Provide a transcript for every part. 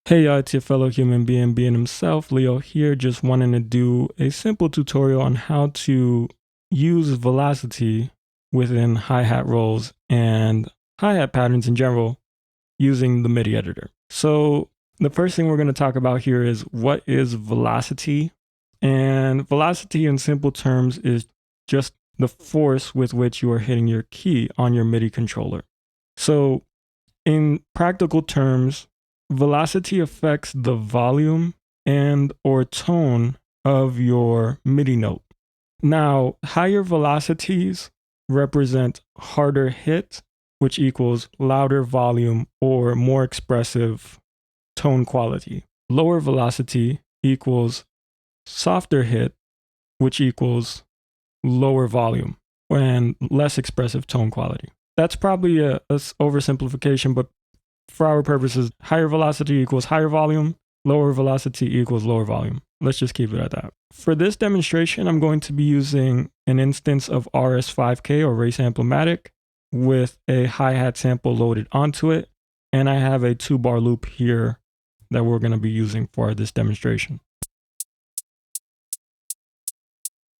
Hey y'all, it's your fellow human being himself, Leo here, just wanting to do a simple tutorial on how to use velocity within hi-hat rolls and hi-hat patterns in general using the MIDI editor. So the first thing we're going to talk about here is what is velocity? And velocity in simple terms is just the force with which you are hitting your key on your MIDI controller. So in practical terms, velocity affects the volume and or tone of your MIDI note. Now, higher velocities represent harder hit, which equals louder volume or more expressive tone quality. Lower velocity equals softer hit, which equals lower volume and less expressive tone quality. That's probably a oversimplification, but for our purposes, higher velocity equals higher volume, lower velocity equals lower volume. Let's just keep it at that. For this demonstration, I'm going to be using an instance of RS5K or Race Amplematic with a hi-hat sample loaded onto it. And I have a 2-bar loop here that we're going to be using for this demonstration.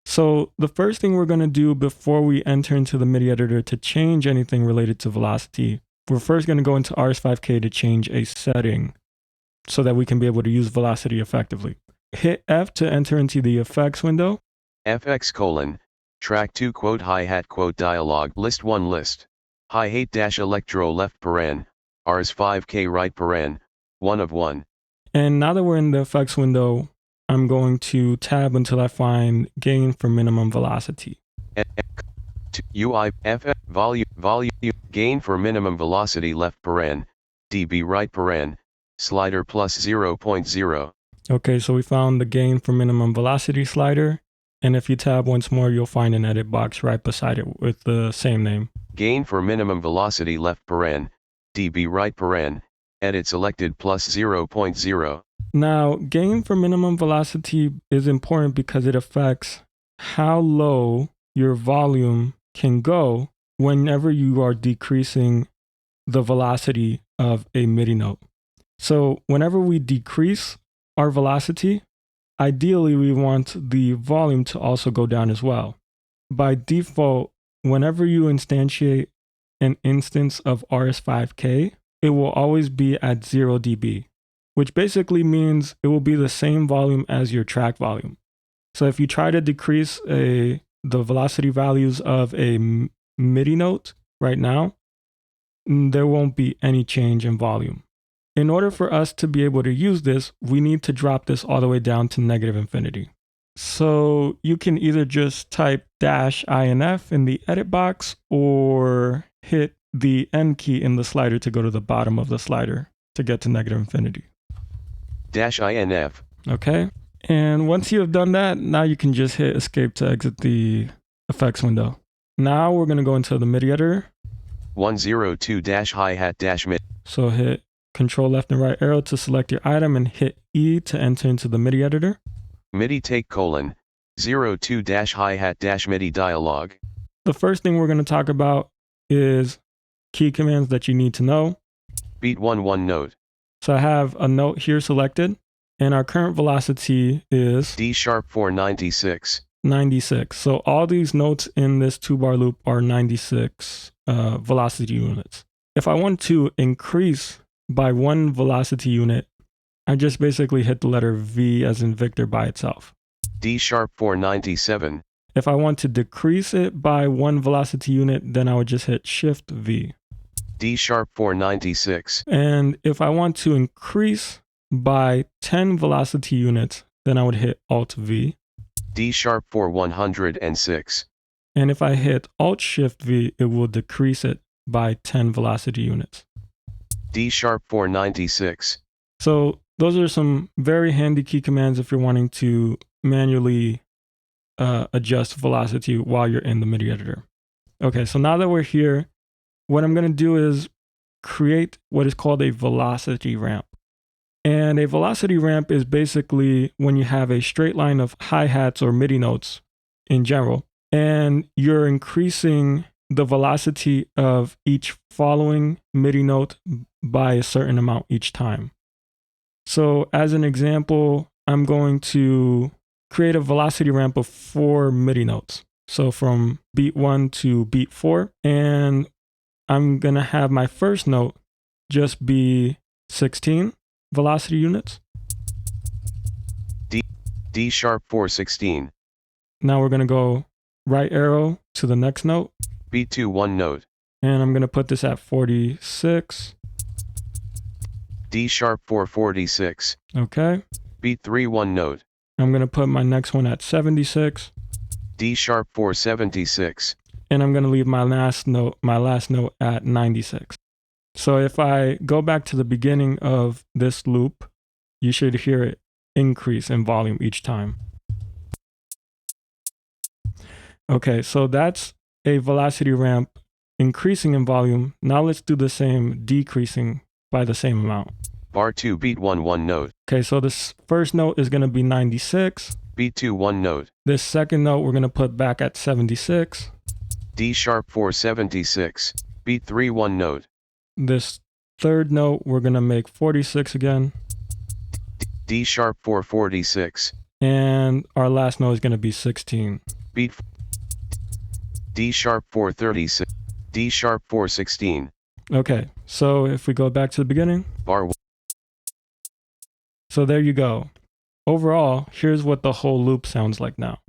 So the first thing we're going to do before we enter into the MIDI editor to change anything related to velocity, we're first going to go into RS5K to change a setting so that we can be able to use velocity effectively. Hit F to enter into the effects window. FX : track 2 hi-hat dialog list 1 list. Hi-hat -electro left RS5K right 1 of 1. And now that we're in the effects window, I'm going to tab until I find gain for minimum velocity. UI volume gain for minimum velocity left dB right slider plus 0.0. Okay, so we found the gain for minimum velocity slider. And if you tab once more, you'll find an edit box right beside it with the same name. Gain for minimum velocity left dB right edit selected plus 0.0. Now, gain for minimum velocity is important because it affects how low your volume can go whenever you are decreasing the velocity of a MIDI note. So whenever we decrease our velocity, ideally we want the volume to also go down as well. By default, whenever you instantiate an instance of RS5K, it will always be at 0 dB, which basically means it will be the same volume as your track volume. So if you try to decrease the velocity values of a MIDI note right now, there won't be any change in volume. In order for us to be able to use this, we need to drop this all the way down to -infinity. So you can either just type -inf in the edit box or hit the N key in the slider to go to the bottom of the slider to get to -infinity. -inf. Okay. And once you have done that, now you can just hit escape to exit the effects window. Now we're going to go into the MIDI editor. 102 hi-hat -mid. So hit Control left and right arrow to select your item and hit E to enter into the MIDI editor. MIDI take : 02 hi-hat -MIDI dialog. The first thing we're going to talk about is key commands that you need to know. Beat 1 note. So I have a note here selected, and our current velocity is D sharp 496. 96. So all these notes in this 2-bar loop are 96 velocity units. If I want to increase by 1 velocity unit, I just basically hit the letter V as in Victor by itself. D sharp 497. If I want to decrease it by 1 velocity unit, then I would just hit Shift V. D sharp 496. And if I want to increase by 10 velocity units, then I would hit Alt V. D sharp 106. And if I hit Alt Shift V, it will decrease it by 10 velocity units. D sharp 496. So those are some very handy key commands if you're wanting to manually adjust velocity while you're in the MIDI editor. Okay, so now that we're here, what I'm going to do is create what is called a velocity ramp. And a velocity ramp is basically when you have a straight line of hi-hats or MIDI notes in general, and you're increasing the velocity of each following MIDI note by a certain amount each time. So as an example, I'm going to create a velocity ramp of 4 MIDI notes. So from beat 1 to beat 4. And I'm going to have my first note just be 16 velocity units. D sharp 416. Now we're going to go right arrow to the next note. Beat 2 1 note. And I'm going to put this at 46. D sharp 446. Okay. Beat 3 1 note. I'm going to put my next one at 76. D sharp 476. And I'm going to leave my last note at 96. So if I go back to the beginning of this loop, you should hear it increase in volume each time. Okay, so that's a velocity ramp increasing in volume. Now let's do the same decreasing by the same amount. Bar 2 beat 1 1 note. Okay, so this first note is going to be 96. Beat 2 1 note. This second note we're going to put back at 76. D sharp 476. Beat 3 1 note. This third note we're going to make 46 again. D sharp 446. And our last note is going to be 16. Beat D sharp 436. D sharp 416. Okay, so if we go back to the beginning. Bar 1. So there you go. Overall, here's what the whole loop sounds like now.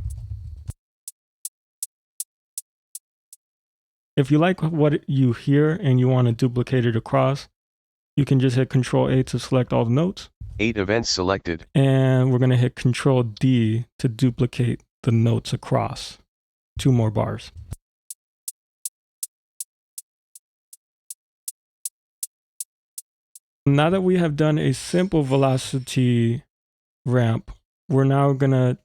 If you like what you hear and you want to duplicate it across, you can just hit Control-A to select all the notes. 8 events selected. And we're going to hit Control-D to duplicate the notes across. 2 more bars. Now that we have done a simple velocity ramp, we're now going to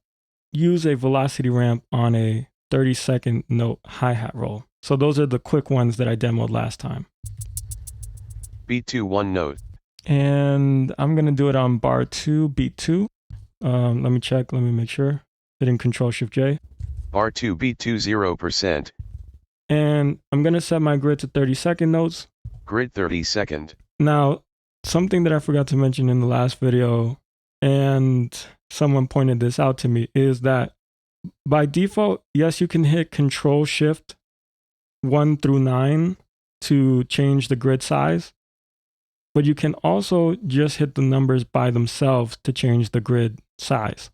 use a velocity ramp on a 30-second note hi-hat roll. So those are the quick ones that I demoed last time. Beat 2 1 note. And I'm going to do it on bar 2, beat 2. Let me check, let me make sure. Hitting Control-Shift-J. Bar 2 beat 2 0%. And I'm going to set my grid to 30-second notes. Grid 30 second. Now, something that I forgot to mention in the last video, and someone pointed this out to me, is that by default, yes, you can hit Control-Shift 1 through 9 to change the grid size, but you can also just hit the numbers by themselves to change the grid size.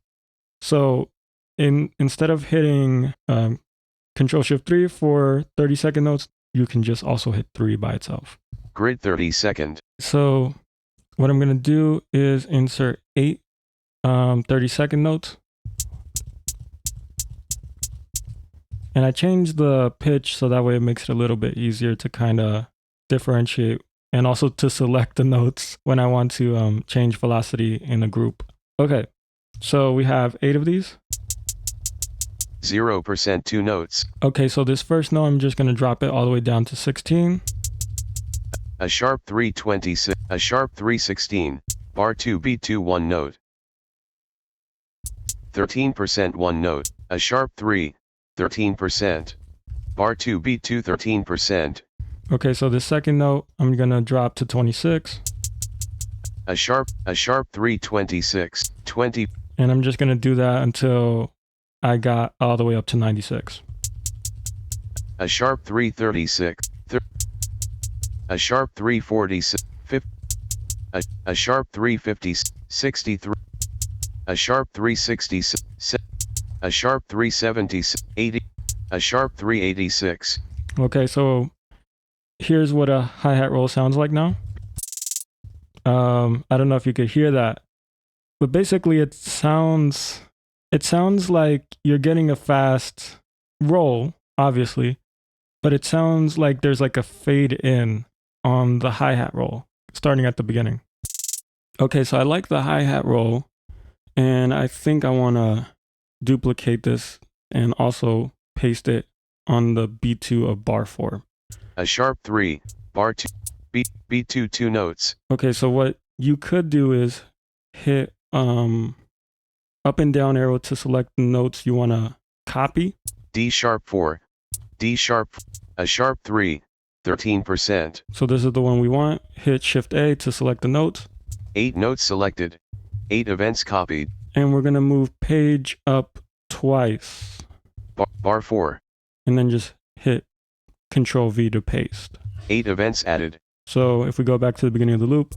So instead of hitting Control-Shift 3 for 30-second notes, you can just also hit 3 by itself. Grid 30 second. So what I'm going to do is insert 8 30-second notes. And I changed the pitch so that way it makes it a little bit easier to kind of differentiate and also to select the notes when I want to change velocity in a group. Okay, so we have 8 of these. 0% 2 notes. Okay, so this first note, I'm just going to drop it all the way down to 16. A sharp 326. A sharp 316. Bar 2 beat 2 1 note. 13% 1 note. A sharp 3. 13%. Bar 2 beat 2 13%. Okay, so the second note, I'm going to drop to 26. A sharp 326. 20. And I'm just going to do that until I got all the way up to 96. A sharp 336. A sharp 346. A sharp 350. 63. A sharp 360. A sharp 370. 80. A sharp 386. Okay, so here's what a hi-hat roll sounds like now. I don't know if you could hear that, but basically it sounds like you're getting a fast roll, obviously, but it sounds like there's like a fade in on the hi-hat roll starting at the beginning. Okay, so I like the hi-hat roll, and I think I want to duplicate this and also paste it on the B2 of bar 4. A sharp 3, bar 2, B2 2 notes. Okay, so what you could do is hit up and down arrow to select the notes you want to copy. D sharp 4, D sharp, a sharp 3, 13%. So this is the one we want. Hit Shift A to select the notes. 8 notes selected. 8 events copied. And we're going to move page up twice. Bar 4. And then just hit Control V to paste. 8 events added. So if we go back to the beginning of the loop,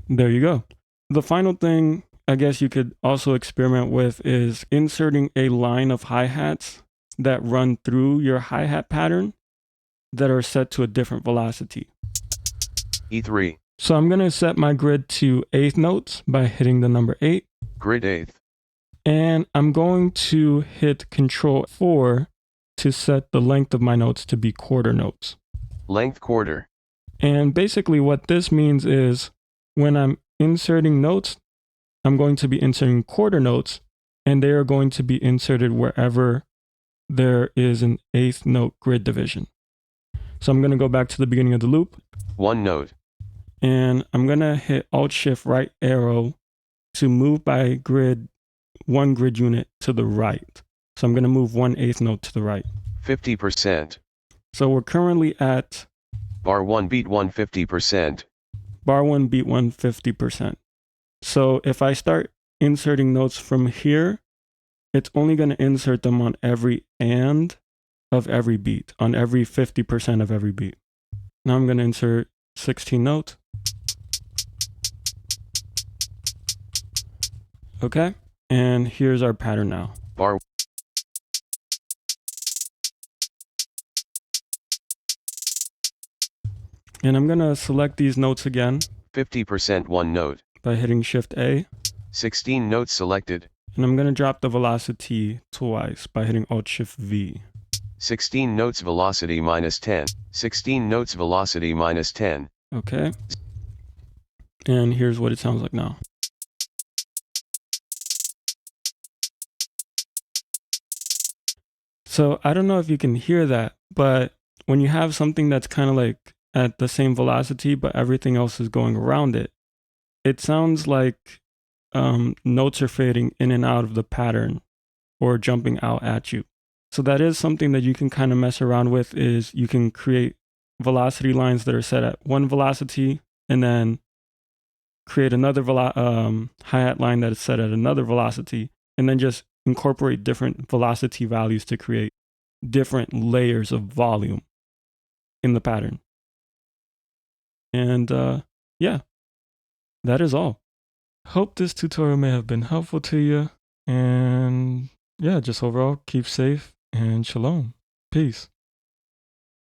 there you go. The final thing I guess you could also experiment with is inserting a line of hi-hats that run through your hi-hat pattern that are set to a different velocity. E3. So I'm going to set my grid to eighth notes by hitting the number 8. Grid eighth. And I'm going to hit Control 4 to set the length of my notes to be quarter notes. Length quarter. And basically what this means is when I'm inserting notes, I'm going to be inserting quarter notes, and they are going to be inserted wherever there is an eighth note grid division. So I'm going to go back to the beginning of the loop. 1 note. And I'm going to hit Alt-Shift right arrow to move my grid, one grid unit to the right. So I'm going to move 1/8 note to the right. 50%. So we're currently at Bar 1 beat 1 50%. bar 1 beat 1 50%. So if I start inserting notes from here, it's only going to insert them on every and of every beat, on every 50% of every beat. Now I'm going to insert 16 notes. Okay, and here's our pattern now. Bar. And I'm going to select these notes again 50% 1 note. by hitting Shift A. 16 notes selected. And I'm going to drop the velocity twice by hitting Alt-Shift V. 16 notes velocity minus 10. 16 notes velocity minus 10. Okay. And here's what it sounds like now. So I don't know if you can hear that, but when you have something that's kind of like at the same velocity, but everything else is going around it, it sounds like notes are fading in and out of the pattern or jumping out at you. So that is something that you can kind of mess around with, is you can create velocity lines that are set at one velocity and then create another hi-hat line that is set at another velocity, and then just incorporate different velocity values to create different layers of volume in the pattern. And yeah, that is all. Hope this tutorial may have been helpful to you. And yeah, just overall, keep safe and shalom. Peace.